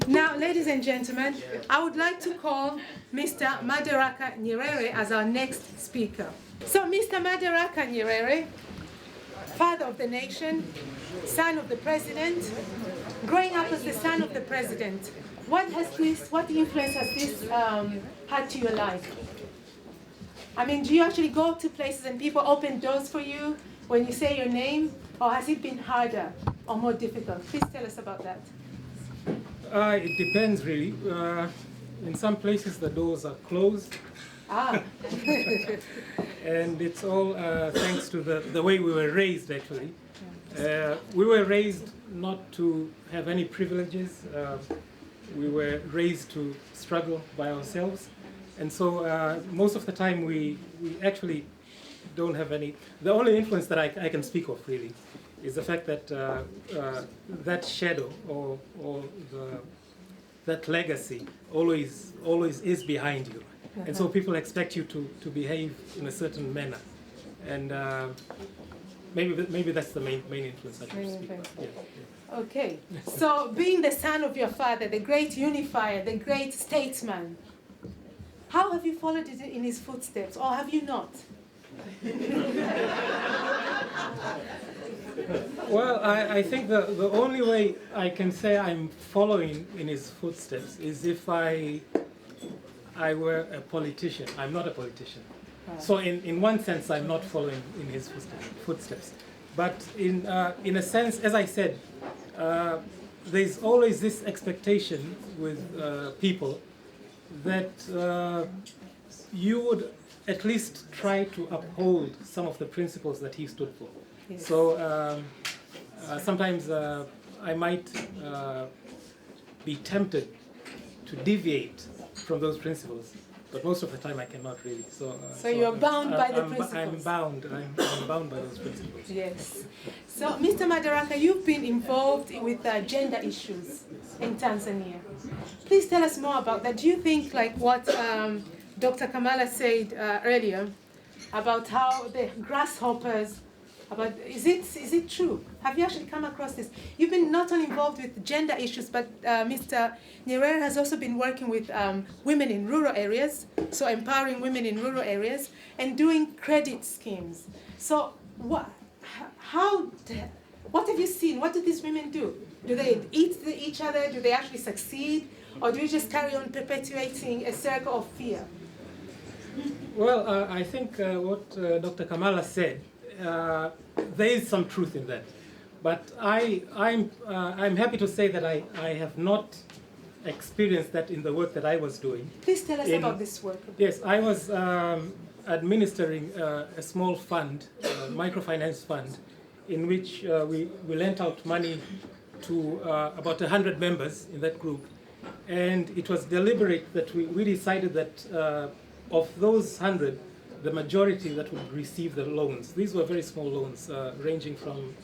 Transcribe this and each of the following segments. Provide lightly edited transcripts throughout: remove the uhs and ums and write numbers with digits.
Now, ladies and gentlemen, I would like to call Mr. Madaraka NYERERE as our next speaker. So, Mr. Madaraka NYERERE, father of the nation, son of the president, growing up as the son of the president, what influence has this had to your life? I mean, do you actually go to places and people open doors for you when you say your name, or has it been harder or more difficult? Please tell us about that. It depends, really. In some places, the doors are closed. Ah. And it's all thanks to the way we were raised, actually. We were raised not to have any privileges. We were raised to struggle by ourselves. And so most of the time, we actually don't have any. The only influence that I can speak of, really, is the fact that that shadow or that legacy always is behind you. And so people expect you to behave in a certain manner. And maybe that's the main influence I should speak of. Yeah. Okay. So being the son of your father, the great unifier, the great statesman, how have you followed in his footsteps, or have you not? Well, I think the only way I can say I'm following in his footsteps is if I were a politician. I'm not a politician. So in one sense, I'm not following in his footsteps. But in a sense, as I said, there's always this expectation with people that you would at least try to uphold some of the principles that he stood for. Yes. So sometimes I might be tempted to deviate from those principles, but most of the time I cannot really. So you're bound by the principles. I'm bound by those principles. Yes. So, Mr. Madaraka, you've been involved with gender issues in Tanzania. Please tell us more about that. Do you think, like what Dr. Kamala said earlier, about how the grasshoppers, is it true? Have you actually come across this? You've been not only involved with gender issues, but Mr. NYERERE has also been working with women in rural areas, so empowering women in rural areas and doing credit schemes. So what have you seen? What do these women do? Do they eat each other? Do they actually succeed? Or do you just carry on perpetuating a circle of fear? Well, I think what Dr. Kamala said, there is some truth in that. But I'm happy to say that I have not experienced that in the work that I was doing. Please tell us about this work. Yes, I was administering a small fund, a microfinance fund, in which we lent out money to about 100 members in that group. And it was deliberate that we decided that of those 100, the majority that would receive the loans. These were very small loans, ranging from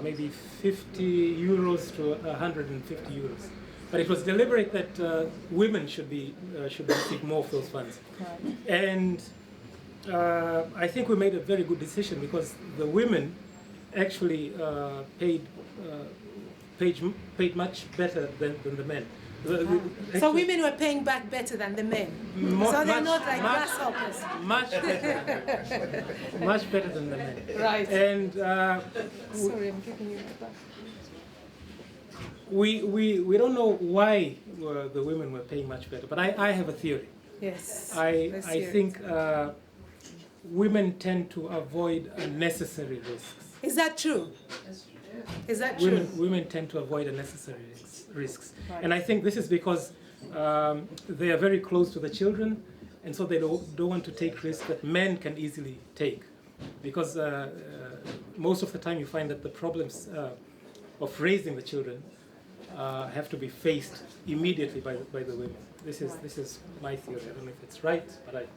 maybe 50 euros to 150 euros. But it was deliberate that women should receive more of those funds. Right. And I think we made a very good decision, because the women actually paid much better than the men. So women were paying back better than the men. So they're not like grasshoppers. Much better. Much better than the men. Right. And sorry, I'm giving you back. We don't know why the women were paying much better, but I have a theory. Yes. I think women tend to avoid unnecessary risks. Is that true? Is that true? Women tend to avoid unnecessary risks. Right. And I think this is because they are very close to the children, and so they don't want to take risks that men can easily take. Because most of the time you find that the problems of raising the children have to be faced immediately by the women. This is my theory. I don't know if it's right, but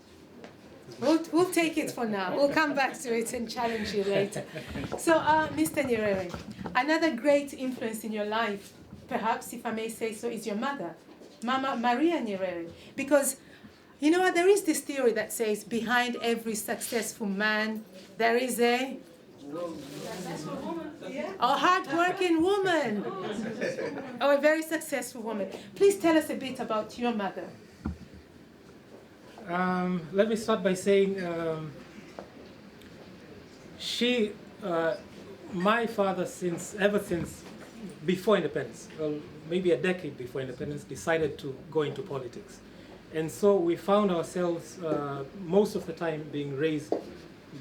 We'll take it for now. We'll come back to it and challenge you later. So, Mr. NYERERE, another great influence in your life, perhaps if I may say so, is your mother, Mama Maria NYERERE. Because, you know what, there is this theory that says behind every successful man, there is a A hard-working woman. Oh, a very successful woman. Please tell us a bit about your mother. Let me start by saying my father, ever since before independence, well, maybe a decade before independence, decided to go into politics. And so we found ourselves most of the time being raised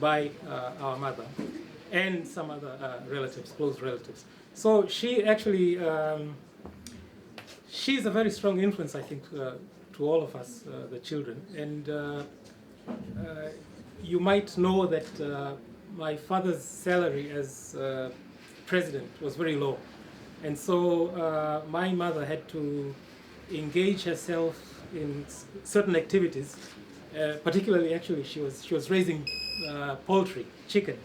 by our mother and some other relatives, close relatives. So she actually, she's a very strong influence, I think, to all of us, the children. And you might know that my father's salary as president was very low. And so my mother had to engage herself in certain activities, particularly actually she was raising poultry, chicken.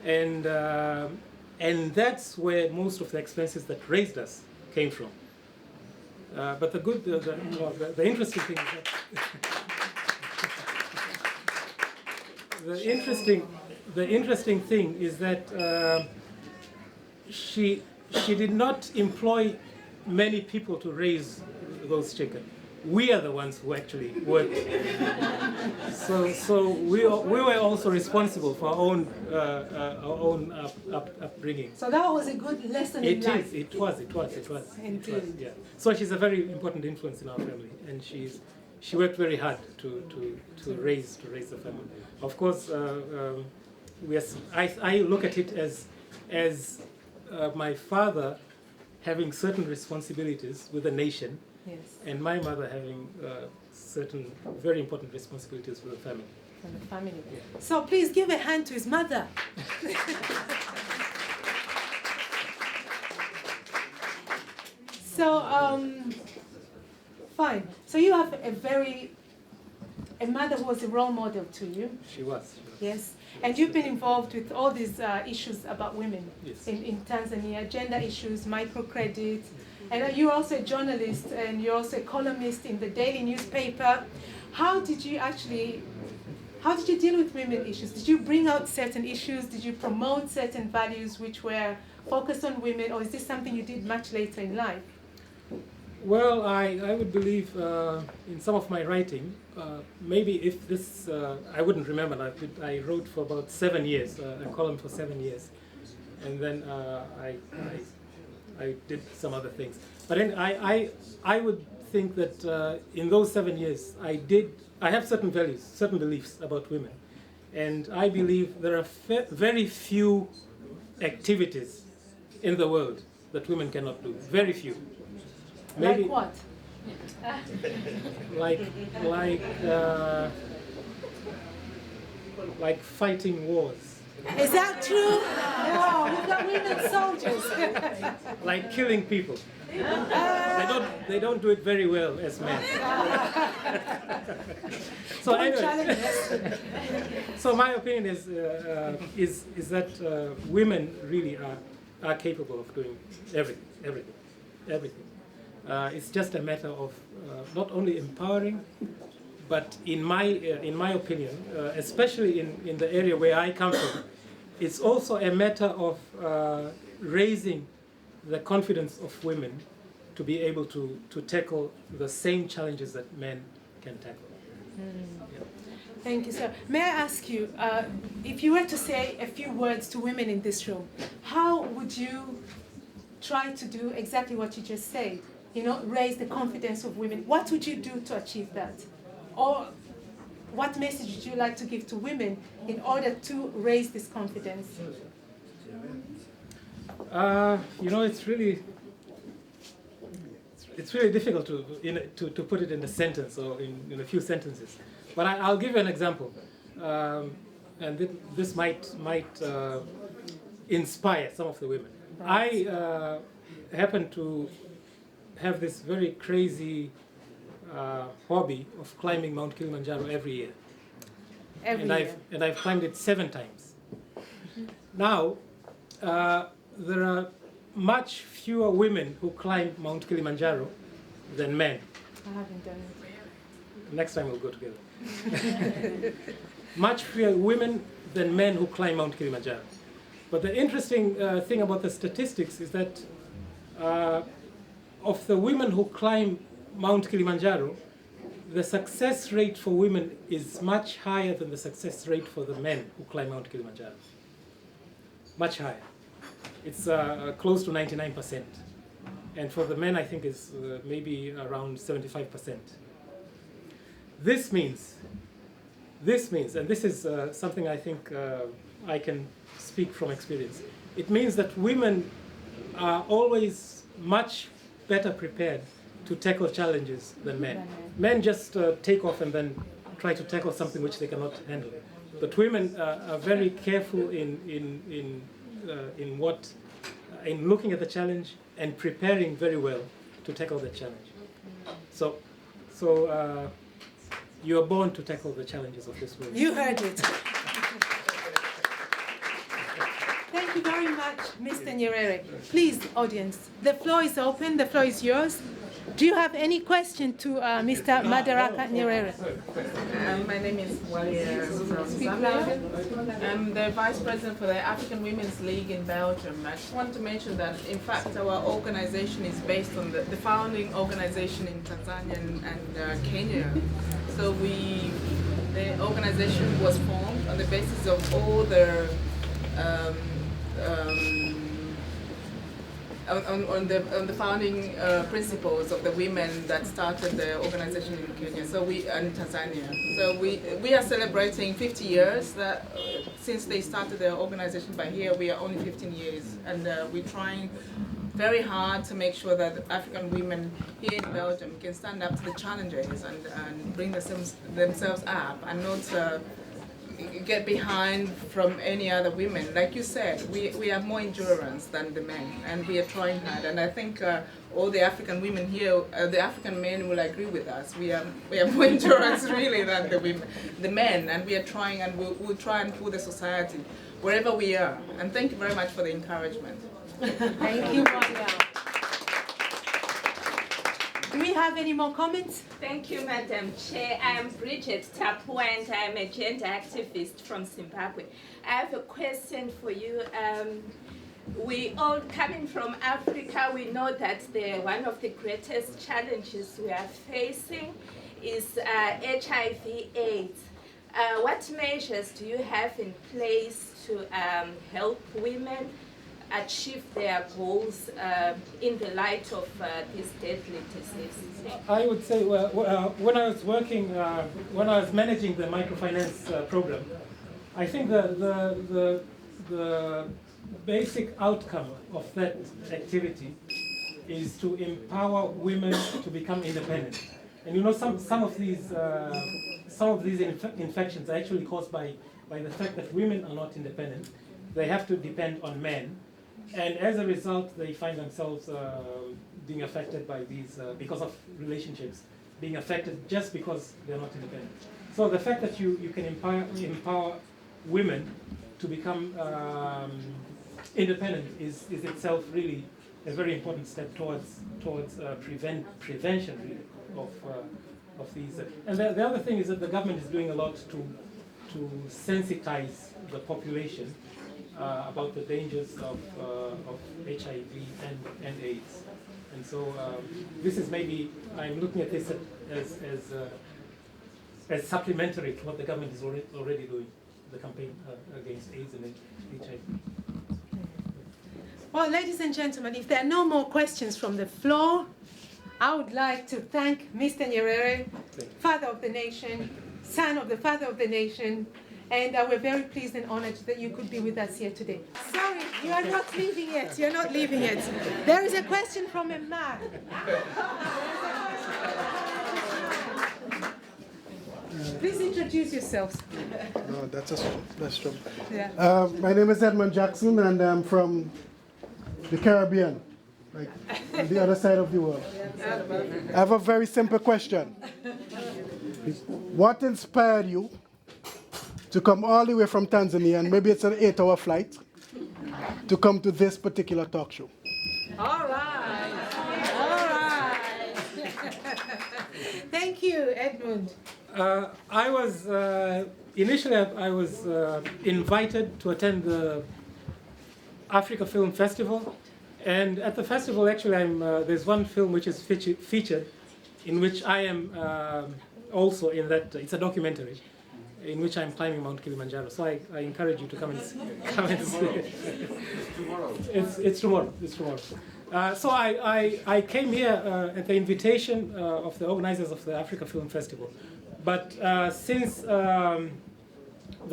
Mm-hmm. And that's where most of the expenses that raised us came from. But the interesting thing is that the interesting thing is that she did not employ many people to raise those chicken. We are the ones who actually worked. So we were also responsible for our own upbringing. So that was a good lesson in life. It was. Indeed. Yeah. So she's a very important influence in our family, and she worked very hard to raise the family. Of course, I look at it as my father having certain responsibilities with the nation. Yes. And my mother having certain very important responsibilities with the family. From the family. Yeah. So please give a hand to his mother. So, fine. So you have a mother who was a role model to you. She was. Yes. And you've been involved with all these issues about women. Yes. in Tanzania, gender issues, microcredit. And you're also a journalist, and you're also a columnist in the daily newspaper. How did you deal with women issues? Did you bring out certain issues? Did you promote certain values which were focused on women, or is this something you did much later in life? Well, I would believe in some of my writing, maybe if this, I wouldn't remember, I wrote for about 7 years, a column for 7 years. And then I did some other things. But then I would think that in those 7 years, I have certain values, certain beliefs about women. And I believe there are very few activities in the world that women cannot do. Very few. Maybe, like what? like fighting wars. Is that true? No, we've got women soldiers. Like killing people. They don't do it very well as men. So anyway, so my opinion is that women really are capable of doing everything. It's just a matter of not only empowering, but in my opinion, especially in the area where I come from, it's also a matter of raising the confidence of women to be able to tackle the same challenges that men can tackle. Yeah. Thank you, sir. May I ask you, if you were to say a few words to women in this room, how would you try to do exactly what you just said? You know, raise the confidence of women. What would you do to achieve that? Or what message would you like to give to women in order to raise this confidence? You know, it's really difficult to put it in a sentence or in a few sentences. But I'll give you an example, and this might inspire some of the women. Right. I happen to have this very crazy hobby of climbing Mount Kilimanjaro every year. And I've climbed it 7 times. Now, there are much fewer women who climb Mount Kilimanjaro than men. I haven't done it. Next time we'll go together. Much fewer women than men who climb Mount Kilimanjaro. But the interesting thing about the statistics is that of the women who climb Mount Kilimanjaro, the success rate for women is much higher than the success rate for the men who climb Mount Kilimanjaro. Much higher. It's close to 99%. And for the men, I think it's maybe around 75%. This means, and this is something I think I can speak from experience, it means that women are always much better prepared to tackle challenges than men. Men just take off and then try to tackle something which they cannot handle. But women are very careful in looking at the challenge and preparing very well to tackle the challenge. So you are born to tackle the challenges of this world. You heard it. Thank you very much, Mr. Nyerere. Please, audience, the floor is open. The floor is yours. Do you have any question to Mr. Madaraka NYERERE? My name is Walia from Zambia. I'm the Vice President for the African Women's League in Belgium. I just want to mention that, in fact, our organization is based on the founding organization in Tanzania and Kenya. So the organization was formed on the basis of all the on the founding principles of the women that started the organization in Kenya, and Tanzania. So we are celebrating 50 years that since they started the organization. By here we are only 15 years, and we're trying very hard to make sure that African women here in Belgium can stand up to the challenges and bring themselves up and not get behind from any other women. Like you said, we have more endurance than the men, and we are trying hard. And I think all the African women here, the African men will agree with us. We have more endurance really than the men, and we are trying, and we'll try and pull the society wherever we are. And thank you very much for the encouragement. Thank you, Maria. Do we have any more comments? Thank you, Madam Chair. I'm Bridget Tapu, and I'm a gender activist from Zimbabwe. I have a question for you. We all coming from Africa, we know that one of the greatest challenges we are facing is HIV/AIDS. What measures do you have in place to help women achieve their goals in the light of this deadly disease? I would say, when I was working, when I was managing the microfinance program, I think the basic outcome of that activity is to empower women to become independent. And you know, some of these infections are actually caused by the fact that women are not independent. They have to depend on men. And as a result, they find themselves being affected by these, because of relationships, being affected just because they're not independent. So the fact that you can empower women to become independent is itself really a very important step towards prevention really of these. And the other thing is that the government is doing a lot to sensitize the population about the dangers of HIV and AIDS. And so this is maybe, I'm looking at this as supplementary to what the government is already doing, the campaign against AIDS and HIV. Well, ladies and gentlemen, if there are no more questions from the floor, I would like to thank Mr. Nyerere, father of the nation, son of the father of the nation, and we're very pleased and honored that you could be with us here today. Sorry, you are not leaving yet. You're not leaving yet. There is a question from a man. Please introduce yourselves. No, that's true. Yeah. My name is Edmund Jackson, and I'm from the Caribbean, like on the other side of the world. I have a very simple question. What inspired you to come all the way from Tanzania, and maybe it's an 8-hour flight, to come to this particular talk show? All right. All right. Thank you, Edmund. I was initially I was invited to attend the Africa Film Festival, and at the festival actually there's one film which is featured, in which I am also in that. It's a documentary, in which I'm climbing Mount Kilimanjaro. So I encourage you to come and see it. It's tomorrow. It's tomorrow. So I came here at the invitation of the organizers of the Africa Film Festival. But since the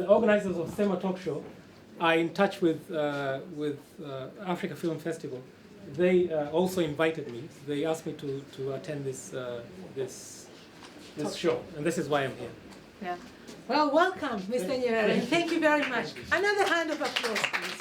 organizers of Sema Talk Show are in touch with Africa Film Festival, they also invited me. They asked me to attend this show, and this is why I'm here. Yeah. Well, welcome, Mr. Nyerere, and thank you very much. Another hand of applause, please.